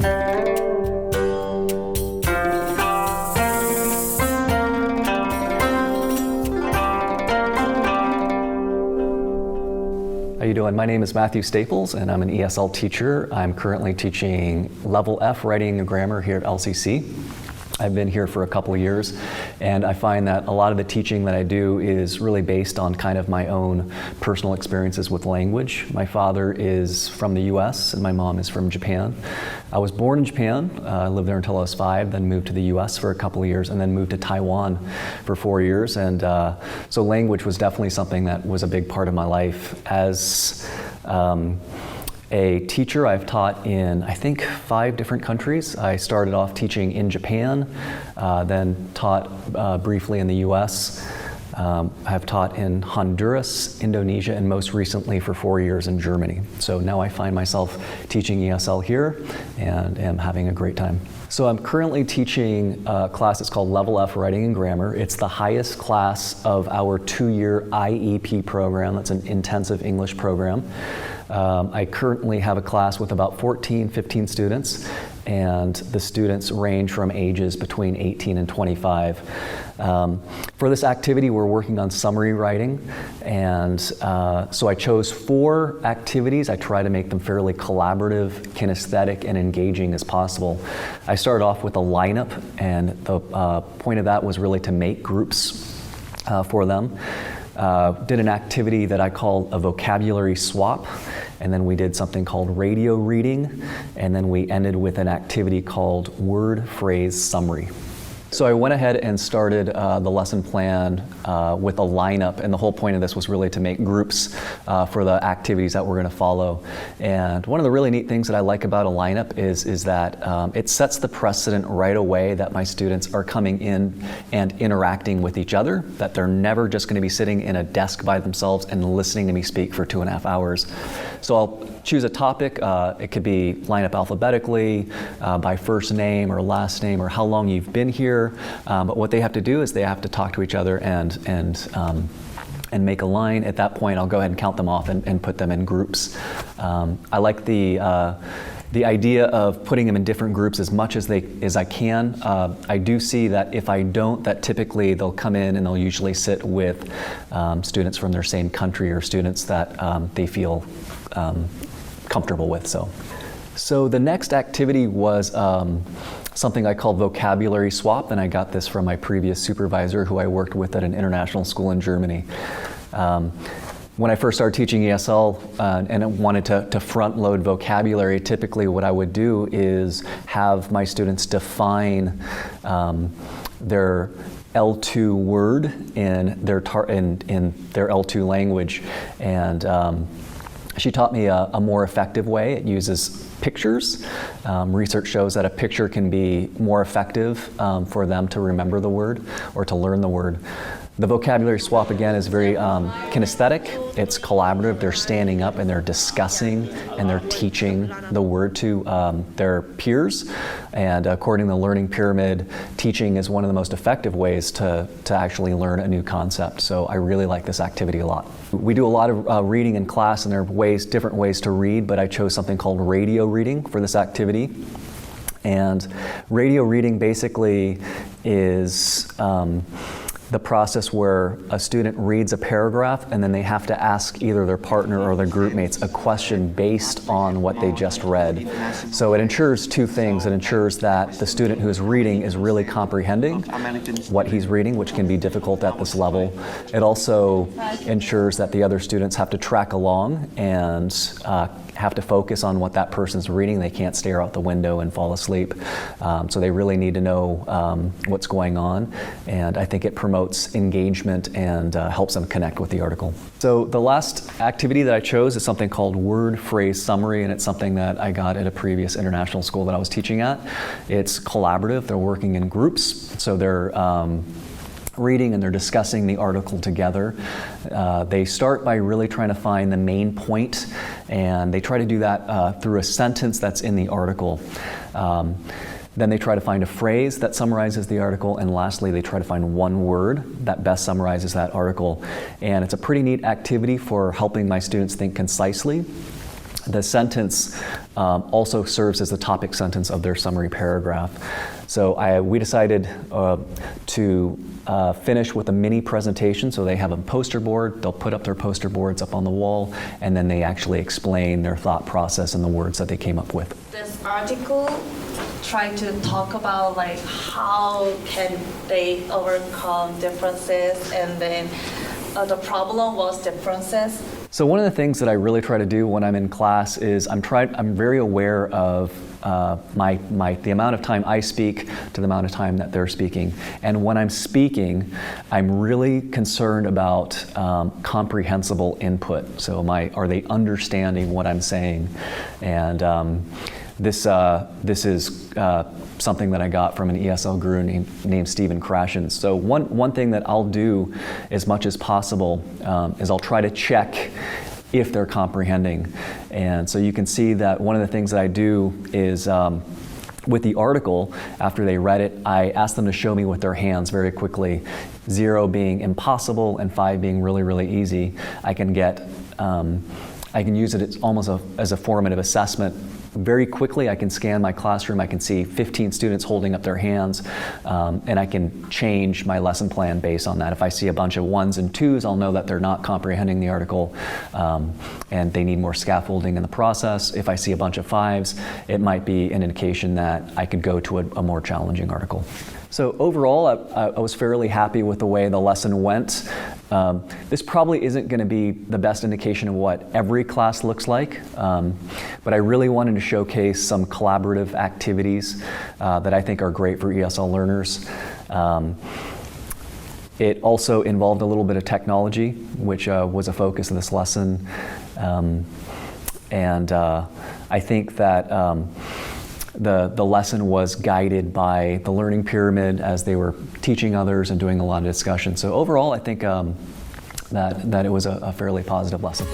How you doing? My name is Matthew Staples, and I'm an ESL teacher. I'm currently teaching Level F Writing and Grammar here at LCC. I've been here for a couple of years, and I find that a lot of the teaching that I do is really based on kind of my own personal experiences with language. My father is from the US and my mom is from Japan. I was born in Japan. I lived there until I was 5, then moved to the US for a couple of years, and then moved to Taiwan for 4 years. And so language was definitely something that was a big part of my life. As a teacher, I've taught in, I think, 5 different countries. I started off teaching in Japan, then taught briefly in the US. I've taught in Honduras, Indonesia, and most recently for 4 years in Germany. So now I find myself teaching ESL here and am having a great time. So I'm currently teaching a class that's called Level F Writing and Grammar. It's the highest class of our 2-year IEP program. That's an intensive English program. I currently have a class with about 14, 15 students, and the students range from ages between 18 and 25. For this activity, we're working on summary writing, and so I chose 4 activities. I try to make them fairly collaborative, kinesthetic, and engaging as possible. I started off with a lineup, and the point of that was really to make groups for them. Did an activity that I call a vocabulary swap, and then we did something called radio reading, and then we ended with an activity called word phrase summary. So I went ahead and started the lesson plan with a lineup, and the whole point of this was really to make groups for the activities that we're going to follow. And one of the really neat things that I like about a lineup is that it sets the precedent right away that my students are coming in and interacting with each other, that they're never just going to be sitting in a desk by themselves and listening to me speak for 2.5 hours. So I'll choose a topic. It could be line up alphabetically, by first name or last name, or how long you've been here. But what they have to do is they have to talk to each other and make a line. At that point, I'll go ahead and count them off and put them in groups. I like the idea of putting them in different groups as much as I can. I do see that if I don't, that typically they'll come in and they'll usually sit with students from their same country or students that they feel comfortable with. So the next activity was something I call vocabulary swap, and I got this from my previous supervisor who I worked with at an international school in Germany. When I first started teaching ESL and I wanted to front load vocabulary, typically what I would do is have my students define their L2 word in their L2 language, and she taught me a more effective way. It uses pictures. Research shows that a picture can be more effective for them to remember the word or to learn the word. The vocabulary swap, again, is very kinesthetic. It's collaborative. They're standing up and they're discussing and they're teaching the word to their peers. And according to the Learning Pyramid, teaching is one of the most effective ways to actually learn a new concept. So I really like this activity a lot. We do a lot of reading in class, and there are different ways to read, but I chose something called radio reading for this activity. And radio reading basically is the process where a student reads a paragraph and then they have to ask either their partner or their group mates a question based on what they just read. So it ensures 2 things. It ensures that the student who is reading is really comprehending what he's reading, which can be difficult at this level. It also ensures that the other students have to track along and have to focus on what that person's reading. They can't stare out the window and fall asleep. So they really need to know what's going on. And I think it promotes engagement and helps them connect with the article. So the last activity that I chose is something called word phrase summary, and it's something that I got at a previous international school that I was teaching at. It's collaborative. They're working in groups. So they're reading and they're discussing the article together. They start by really trying to find the main point, and they try to do that through a sentence that's in the article. Then they try to find a phrase that summarizes the article, and lastly, they try to find one word that best summarizes that article. And it's a pretty neat activity for helping my students think concisely. the sentence also serves as the topic sentence of their summary paragraph. So we decided to finish with a mini presentation. So they have a poster board, they'll put up their poster boards up on the wall, and then they actually explain their thought process and the words that they came up with. This article tried to talk about like how can they overcome differences, and then the problem was differences. So one of the things that I really try to do when I'm in class is I'm very aware of the amount of time I speak to the amount of time that they're speaking. And when I'm speaking, I'm really concerned about comprehensible input. So are they understanding what I'm saying? And this is something that I got from an ESL guru named Stephen Krashen. So one thing that I'll do as much as possible is I'll try to check if they're comprehending. And so you can see that one of the things that I do is with the article, after they read it, I ask them to show me with their hands very quickly, 0 being impossible and 5 being really, really easy. I can use it almost as a formative assessment. Very quickly, I can scan my classroom, I can see 15 students holding up their hands, and I can change my lesson plan based on that. If I see a bunch of 1s and 2s, I'll know that they're not comprehending the article, and they need more scaffolding in the process. If I see a bunch of 5s, it might be an indication that I could go to a more challenging article. So overall, I was fairly happy with the way the lesson went. This probably isn't going to be the best indication of what every class looks like, but I really wanted to showcase some collaborative activities that I think are great for ESL learners. It also involved a little bit of technology, which was a focus of this lesson. And I think that the lesson was guided by the learning pyramid as they were teaching others and doing a lot of discussion. So overall, I think that it was a fairly positive lesson.